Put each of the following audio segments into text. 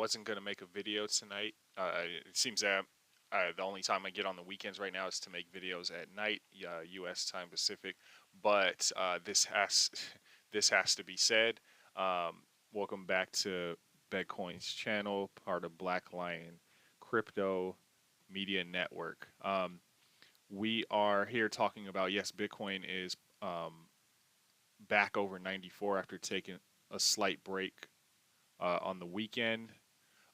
wasn't going to make a video tonight. It seems that the only time I get on the weekends right now is to make videos at night, U.S. time Pacific. But this has to be said. Welcome back to Bitcoin's channel, part of Black Lion Crypto Media Network. We are here talking about, yes, Bitcoin is back over 94 after taking a slight break on the weekend.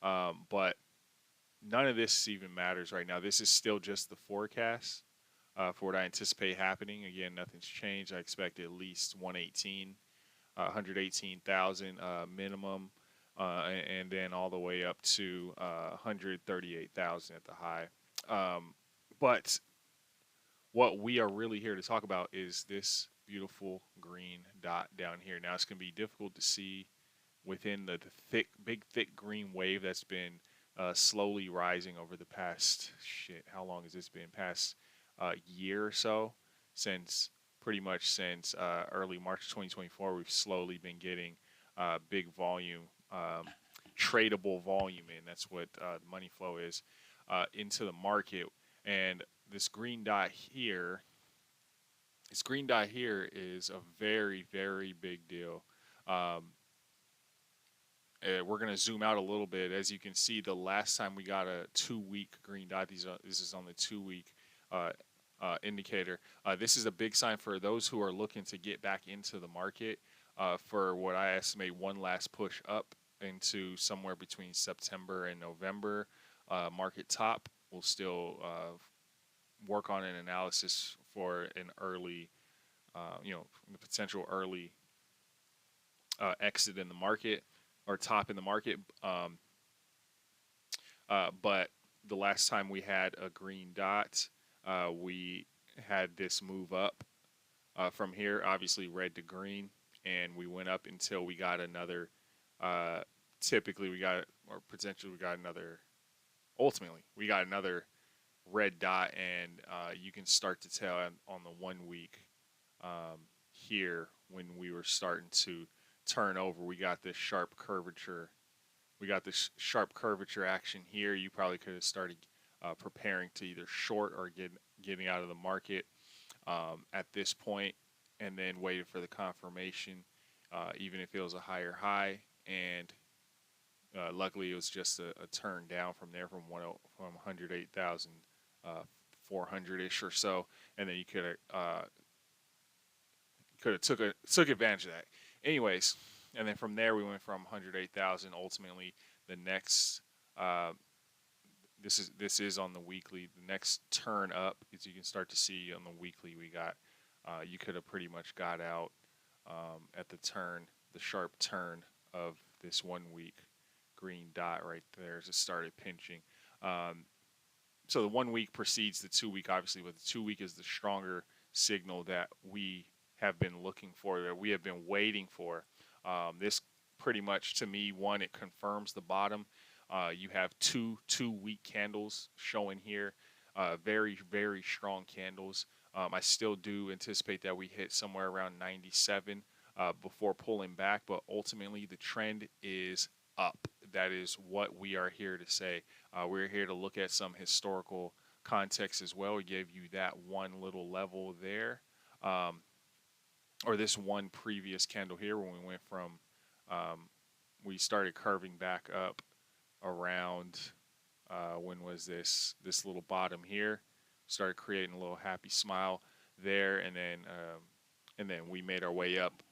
But none of this even matters right now. This is still just the forecast for what I anticipate happening. Again, nothing's changed. I expect at least 118,000 minimum, and then all the way up to 138,000 at the high. But what we are really here to talk about is this beautiful green dot down here. Now, it's going to be difficult to see within the big, thick green wave that's been slowly rising over the past, how long has this been? Past year or so, pretty much since early March 2024, we've slowly been getting big volume, tradable volume in. That's what the money flow is into the market. And this green dot here, is a very, very big deal. We're going to zoom out a little bit. As you can see, the last time we got a 2-week green dot, this is on the 2-week indicator. This is a big sign for those who are looking to get back into the market for what I estimate one last push up into somewhere between September and November. Market top. We'll still work on an analysis for an early, the potential early exit in the market or top in the market. But the last time we had a green dot, we had this move up from here, obviously red to green, and we went up until we got another. Ultimately, we got another red dot, and you can start to tell on the 1 week here when we were starting to turn over. We got this sharp curvature. Action here. You probably could have started preparing to either short or getting out of the market at this point, and then waited for the confirmation, even if it was a higher high. And luckily, it was just a turn down from there from 108,400-ish or so, and then you could have took advantage of that. Anyways, and then from there we went from 108,000. Ultimately, the next this is on the weekly. The next turn up, as you can start to see on the weekly, we got you could have pretty much got out at the sharp turn of this 1 week green dot right there as it started pinching. So the 1 week precedes the 2 week, obviously, but the 2 week is the stronger signal that we have been looking for, that we have been waiting for. This pretty much, to me, one, it confirms the bottom. You have two 2-week candles showing here, very, very strong candles. I still do anticipate that we hit somewhere around 97 before pulling back, but ultimately the trend is up. That is what we are here to say. We're here to look at some historical context as well. We gave you that one little level there, or this one previous candle here when we went from, we started curving back up around, when was this little bottom here, started creating a little happy smile there, and then we made our way up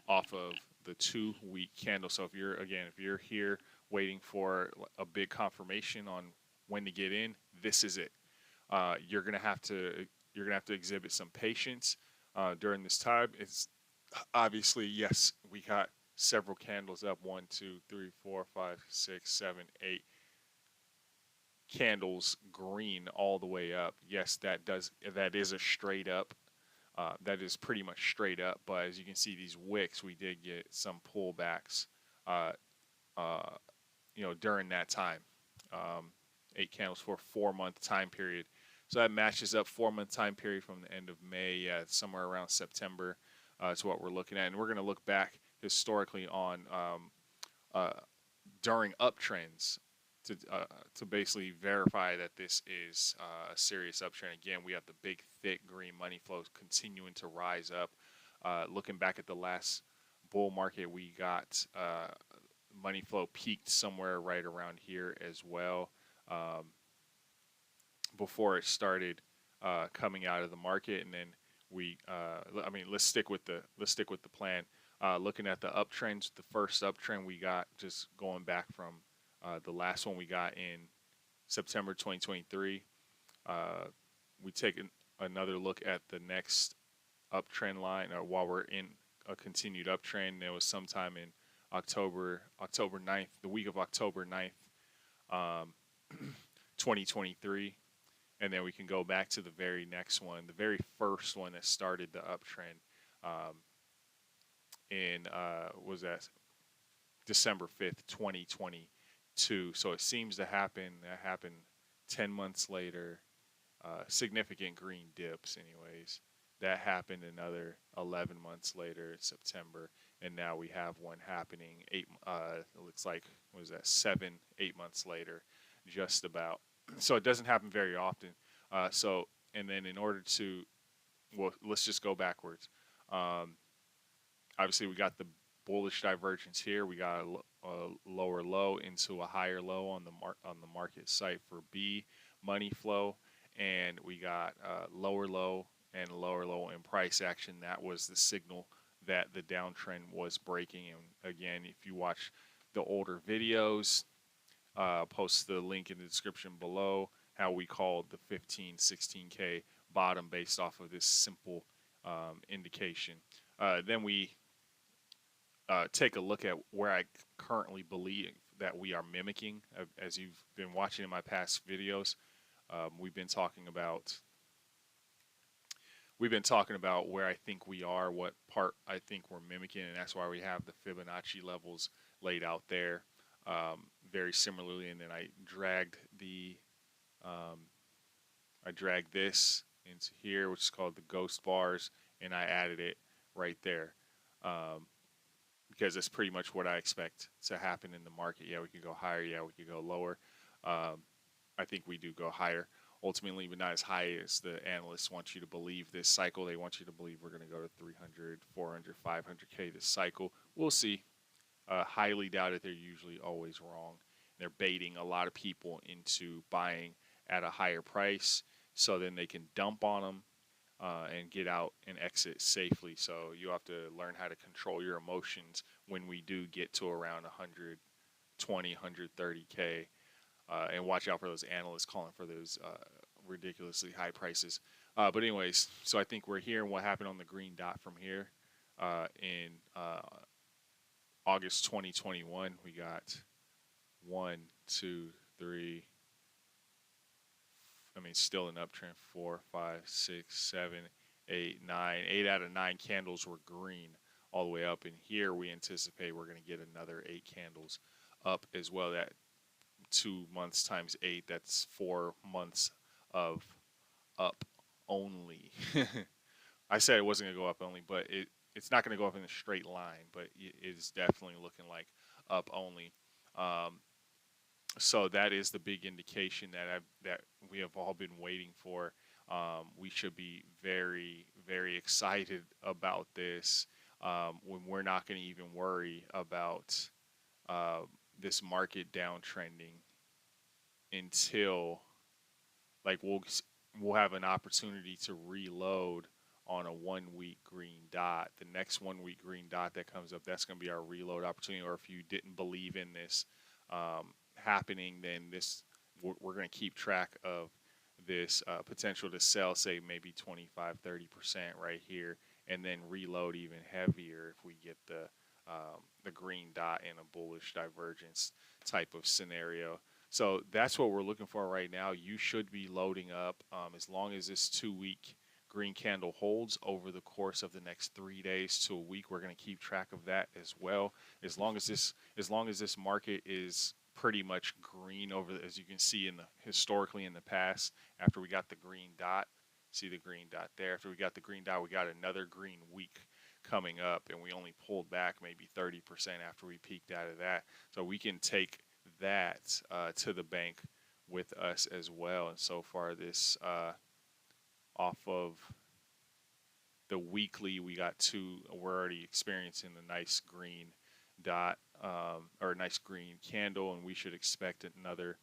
off of the 2-week candle. So if you're here waiting for a big confirmation on when to get in, this is it. You're gonna have to exhibit some patience during this time. It's obviously, yes, we got several candles up, 1, 2, 3, 4, 5, 6, 7, 8 candles green all the way up. Yes, that is a straight up. That is pretty much straight up. But as you can see, these wicks, we did get some pullbacks, during that time. 8 candles for a 4-month time period. So that matches up 4-month time period from the end of May, somewhere around September. Is what we're looking at, and we're going to look back historically on during uptrends to basically verify that this is a serious uptrend. Again, we have the big, thick green money flows continuing to rise up. Looking back at the last bull market, we got money flow peaked somewhere right around here as well, before it started coming out of the market, and then I mean, let's stick with the plan. Looking at the uptrends, the first uptrend we got, just going back from the last one we got in September 2023. We take another look at the next uptrend line, or while we're in a continued uptrend. There was sometime in October 9th, the week of October 9th, 2023. And then we can go back to the very next one, the very first one that started the uptrend, was that December 5th, 2022. So it seems to happen. That happened 10 months later. Significant green dips, anyways. That happened another 11 months later in September, and now we have one happening it looks like, what is that, 7-8 months later, just about. So it doesn't happen very often. And then in order to, well, let's just go backwards. Obviously, we got the bullish divergence here. We got a lower low into a higher low on the market site for B money flow, and we got lower low and lower low in price action. That was the signal that the downtrend was breaking. And again, if you watch the older videos, post the link in the description below, how we called the 15, 16K bottom based off of this simple indication. Then we take a look at where I currently believe that we are mimicking. As you've been watching in my past videos, we've been talking about where I think we are, what part I think we're mimicking, and that's why we have the Fibonacci levels laid out there. Very similarly, and then I dragged this into here, which is called the ghost bars, and I added it right there, because that's pretty much what I expect to happen in the market. Yeah, we could go higher. Yeah, we could go lower. I think we do go higher ultimately, but not as high as the analysts want you to believe this cycle. They want you to believe we're going to go to 300, 400, 500K this cycle. We'll see. Highly doubt it. They're usually always wrong. They're baiting a lot of people into buying at a higher price, so then they can dump on them and get out and exit safely. So you have to learn how to control your emotions when we do get to around 120, 130K, and watch out for those analysts calling for those ridiculously high prices. But anyways, so I think we're here, and what happened on the green dot from here in August 2021, we got 1, 2, 3. I mean, still an uptrend. 4, 5, 6, 7, 8, 9. 8 out of 9 candles were green all the way up. And here we anticipate we're going to get another 8 candles up as well. That 2 months times 8, that's 4 months of up only. I said it wasn't going to go up only, but it's not going to go up in a straight line, but it is definitely looking like up only. So that is the big indication that we have all been waiting for. We should be very, very excited about this, when we're not going to even worry about this market downtrending until, like, we'll have an opportunity to reload on a 1-week green dot. The next 1-week green dot that comes up, that's going to be our reload opportunity. Or if you didn't believe in this happening, then we're going to keep track of this potential to sell, say maybe 25-30% right here, and then reload even heavier if we get the green dot in a bullish divergence type of scenario. So that's what we're looking for right now. You should be loading up as long as this 2-week green candle holds over the course of the next 3 days to a week. We're going to keep track of that as well. As long as this market is pretty much green over as you can see historically in the past, after we got the green dot, see the green dot there. After we got the green dot, we got another green week coming up, and we only pulled back maybe 30% after we peaked out of that. So we can take that to the bank with us as well. And so far, this off of the weekly, we got we're already experiencing the nice green dot or nice green candle, and we should expect another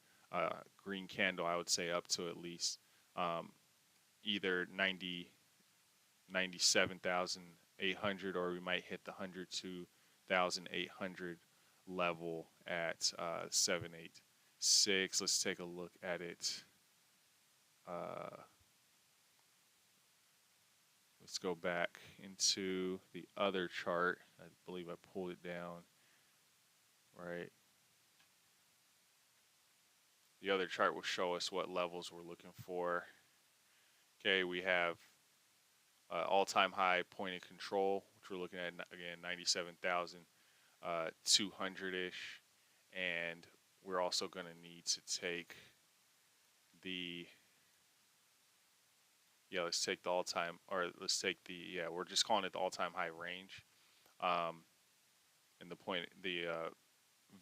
green candle, I would say up to at least either 97,800, or we might hit the 102,800 level at 786. Let's take a look at it. Let's go back into the other chart. I believe I pulled it down. Right. The other chart will show us what levels we're looking for. Okay, we have all-time high point of control, which we're looking at again 97,200-ish, and we're also going to need to take the let's take the all-time, or let's take the we're just calling it the all-time high range, and the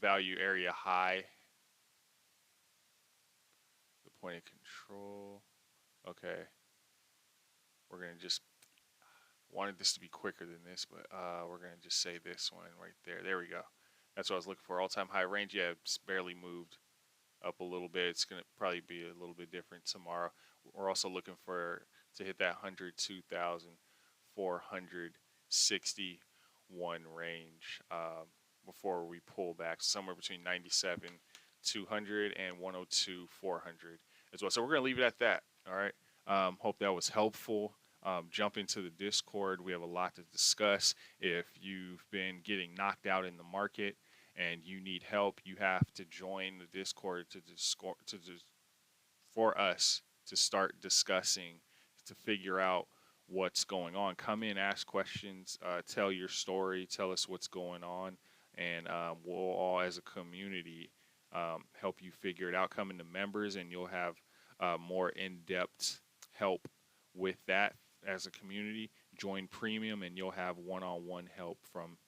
value area high, the point of control. Okay, we're gonna just wanted this to be quicker than this, but we're gonna just say this one right there. There we go. That's what I was looking for. All-time high range. Yeah, it's barely moved up a little bit. It's gonna probably be a little bit different tomorrow. We're also looking to hit that 102,461 range before we pull back, somewhere between 97,200 and 102,400 as well. So we're going to leave it at that. All right. Hope that was helpful. Jump into the Discord. We have a lot to discuss. If you've been getting knocked out in the market and you need help, you have to join the Discord for us to start discussing, to figure out what's going on. Come in, ask questions, tell your story, tell us what's going on, and we'll all as a community help you figure it out. Come into members, and you'll have more in-depth help with that as a community. Join premium, and you'll have one-on-one help from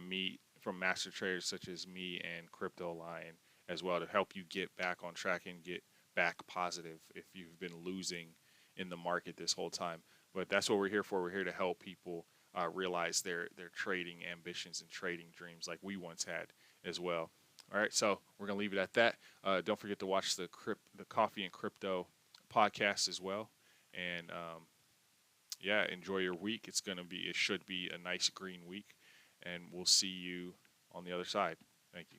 me, from master traders such as me and Crypto Lion as well, to help you get back on track and get back positive if you've been losing in the market this whole time. But that's what we're here for. We're here to help people realize their trading ambitions and trading dreams like we once had as well. All right, so we're gonna leave it at that. Don't forget to watch the Coffee and Crypto podcast as well, and enjoy your week. It should be a nice green week, and we'll see you on the other side. Thank you.